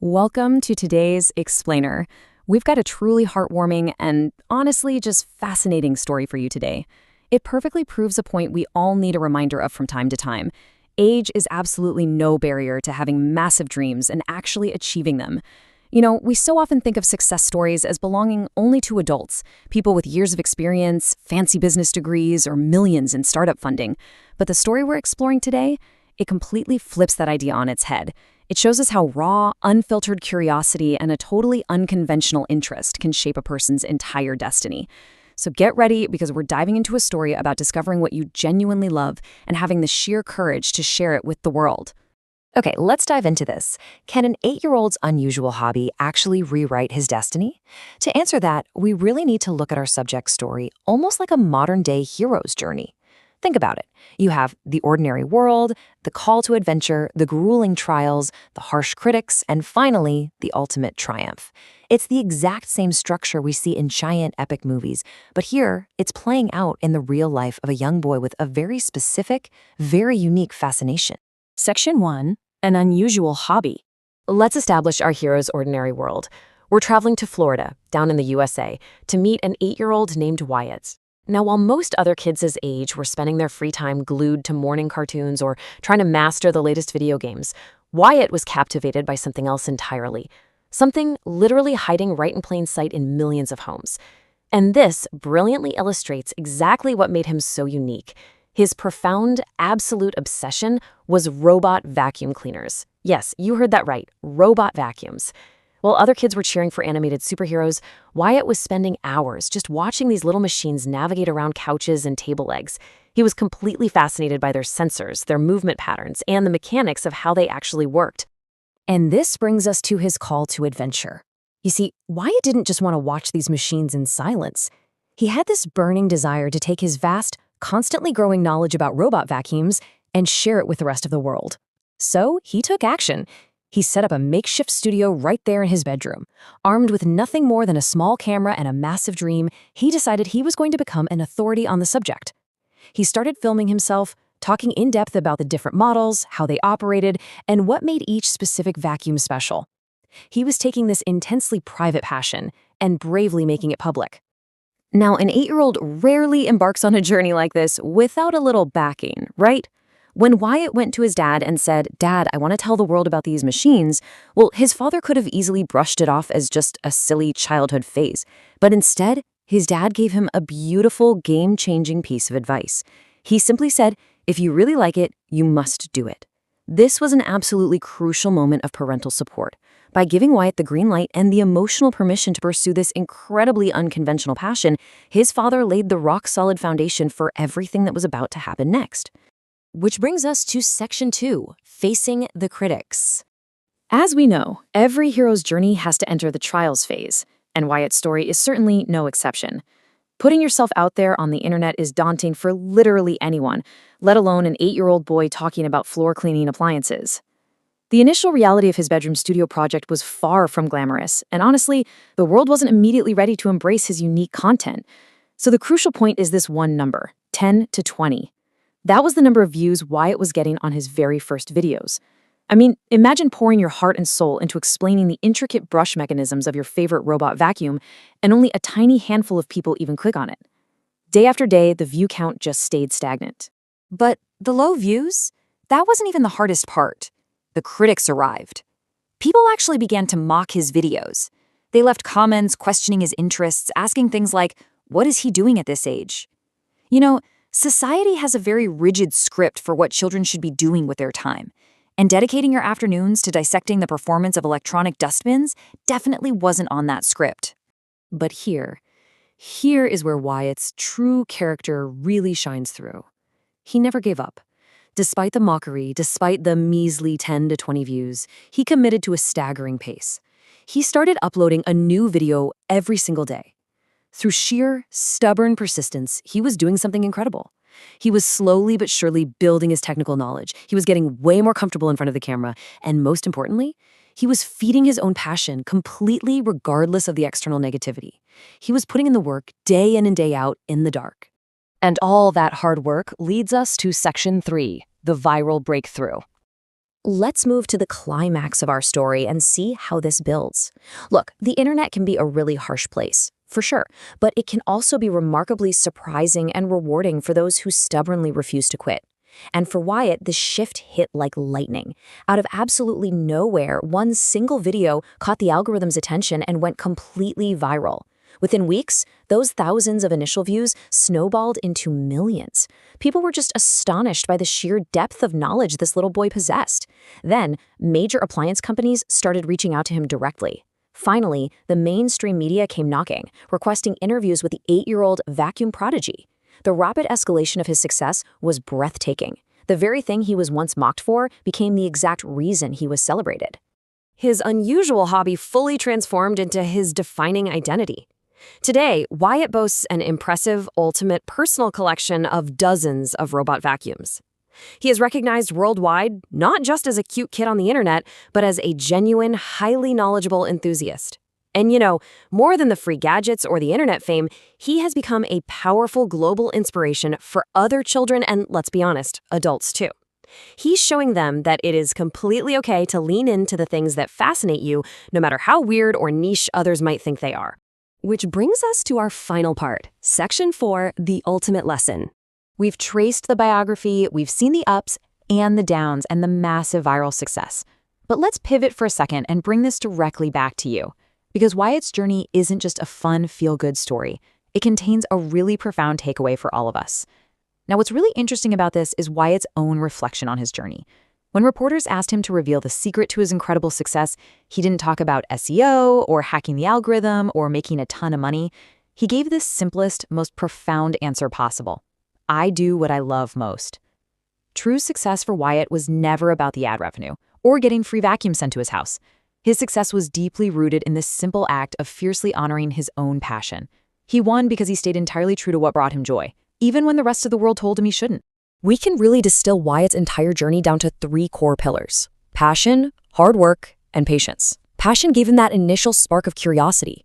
Welcome to today's Explainer. We've got a truly heartwarming and honestly just fascinating story for you today. It perfectly proves a point we all need a reminder of from time to time. Age is absolutely no barrier to having massive dreams and actually achieving them. We so often think of success stories as belonging only to adults, people with years of experience, fancy business degrees, or millions in startup funding. But the story we're exploring today, it completely flips that idea on its head. It shows us how raw, unfiltered curiosity and a totally unconventional interest can shape a person's entire destiny. So get ready, because we're diving into a story about discovering what you genuinely love and having the sheer courage to share it with the world. Okay, let's dive into this. Can an 8-year-old's unusual hobby actually rewrite his destiny? To answer that, we really need to look at our subject's story almost like a modern-day hero's journey. Think about it. You have the ordinary world, the call to adventure, the grueling trials, the harsh critics, and finally, the ultimate triumph. It's the exact same structure we see in giant epic movies, but here, it's playing out in the real life of a young boy with a very specific, very unique fascination. Section 1. An unusual hobby. Let's establish our hero's ordinary world. We're traveling to Florida, down in the USA, to meet an 8-year-old named Wyatt. Now, while most other kids his age were spending their free time glued to morning cartoons or trying to master the latest video games, Wyatt was captivated by something else entirely. Something literally hiding right in plain sight in millions of homes. And this brilliantly illustrates exactly what made him so unique. His profound, absolute obsession was robot vacuum cleaners. Yes, you heard that right, robot vacuums. While other kids were cheering for animated superheroes, Wyatt was spending hours just watching these little machines navigate around couches and table legs. He was completely fascinated by their sensors, their movement patterns, and the mechanics of how they actually worked. And this brings us to his call to adventure. You see, Wyatt didn't just want to watch these machines in silence. He had this burning desire to take his vast, constantly growing knowledge about robot vacuums and share it with the rest of the world. So he took action. He set up a makeshift studio right there in his bedroom. Armed with nothing more than a small camera and a massive dream, he decided he was going to become an authority on the subject. He started filming himself, talking in depth about the different models, how they operated, and what made each specific vacuum special. He was taking this intensely private passion and bravely making it public. Now, an 8-year-old rarely embarks on a journey like this without a little backing, right? When Wyatt went to his dad and said, "Dad, I want to tell the world about these machines," well, his father could have easily brushed it off as just a silly childhood phase. But instead, his dad gave him a beautiful, game-changing piece of advice. He simply said, "If you really like it, you must do it." This was an absolutely crucial moment of parental support. By giving Wyatt the green light and the emotional permission to pursue this incredibly unconventional passion, his father laid the rock-solid foundation for everything that was about to happen next. Which brings us to Section 2, Facing the Critics. As we know, every hero's journey has to enter the trials phase, and Wyatt's story is certainly no exception. Putting yourself out there on the internet is daunting for literally anyone, let alone an 8-year-old boy talking about floor cleaning appliances. The initial reality of his bedroom studio project was far from glamorous, and honestly, the world wasn't immediately ready to embrace his unique content. So the crucial point is this one number, 10 to 20. That was the number of views Wyatt was getting on his very first videos. I mean, imagine pouring your heart and soul into explaining the intricate brush mechanisms of your favorite robot vacuum, and only a tiny handful of people even click on it. Day after day, the view count just stayed stagnant. But the low views? That wasn't even the hardest part. The critics arrived. People actually began to mock his videos. They left comments questioning his interests, asking things like, "What is he doing at this age?" Society has a very rigid script for what children should be doing with their time, and dedicating your afternoons to dissecting the performance of electronic dustbins definitely wasn't on that script. But here is where Wyatt's true character really shines through. He never gave up. Despite the mockery, despite the measly 10 to 20 views, he committed to a staggering pace. He started uploading a new video every single day. Through sheer, stubborn persistence, he was doing something incredible. He was slowly but surely building his technical knowledge. He was getting way more comfortable in front of the camera, and most importantly, he was feeding his own passion completely regardless of the external negativity. He was putting in the work day in and day out in the dark. And all that hard work leads us to Section 3, the viral breakthrough. Let's move to the climax of our story and see how this builds. Look, the internet can be a really harsh place, for sure, but it can also be remarkably surprising and rewarding for those who stubbornly refuse to quit. And for Wyatt, the shift hit like lightning. Out of absolutely nowhere, one single video caught the algorithm's attention and went completely viral. Within weeks, those thousands of initial views snowballed into millions. People were just astonished by the sheer depth of knowledge this little boy possessed. Then, major appliance companies started reaching out to him directly. Finally, the mainstream media came knocking, requesting interviews with the 8-year-old vacuum prodigy. The rapid escalation of his success was breathtaking. The very thing he was once mocked for became the exact reason he was celebrated. His unusual hobby fully transformed into his defining identity. Today, Wyatt boasts an impressive, ultimate personal collection of dozens of robot vacuums. He is recognized worldwide not just as a cute kid on the internet, but as a genuine, highly knowledgeable enthusiast. And more than the free gadgets or the internet fame, he has become a powerful global inspiration for other children and, let's be honest, adults too. He's showing them that it is completely okay to lean into the things that fascinate you, no matter how weird or niche others might think they are. Which brings us to our final part, Section 4, the ultimate lesson. We've traced the biography, we've seen the ups and the downs and the massive viral success. But let's pivot for a second and bring this directly back to you. Because Wyatt's journey isn't just a fun, feel-good story. It contains a really profound takeaway for all of us. Now, what's really interesting about this is Wyatt's own reflection on his journey. When reporters asked him to reveal the secret to his incredible success, he didn't talk about SEO or hacking the algorithm or making a ton of money. He gave this simplest, most profound answer possible. I do what I love most. True success for Wyatt was never about the ad revenue or getting free vacuums sent to his house. His success was deeply rooted in this simple act of fiercely honoring his own passion. He won because he stayed entirely true to what brought him joy, even when the rest of the world told him he shouldn't. We can really distill Wyatt's entire journey down to 3 core pillars: passion, hard work, and patience. Passion gave him that initial spark of curiosity.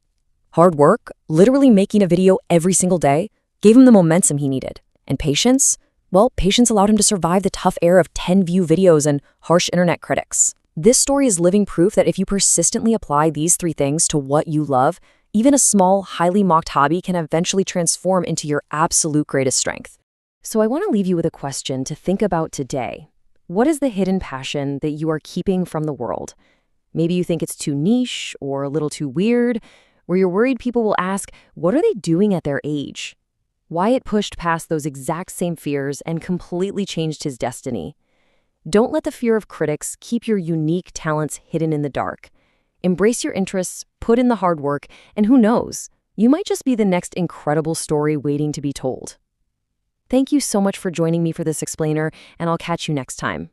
Hard work, literally making a video every single day, gave him the momentum he needed. And patience? Well, patience allowed him to survive the tough air of 10-view videos and harsh internet critics. This story is living proof that if you persistently apply these 3 things to what you love, even a small, highly mocked hobby can eventually transform into your absolute greatest strength. So I want to leave you with a question to think about today. What is the hidden passion that you are keeping from the world? Maybe you think it's too niche or a little too weird, or you're worried people will ask, what are they doing at their age? Wyatt pushed past those exact same fears and completely changed his destiny. Don't let the fear of critics keep your unique talents hidden in the dark. Embrace your interests, put in the hard work, and who knows, you might just be the next incredible story waiting to be told. Thank you so much for joining me for this explainer, and I'll catch you next time.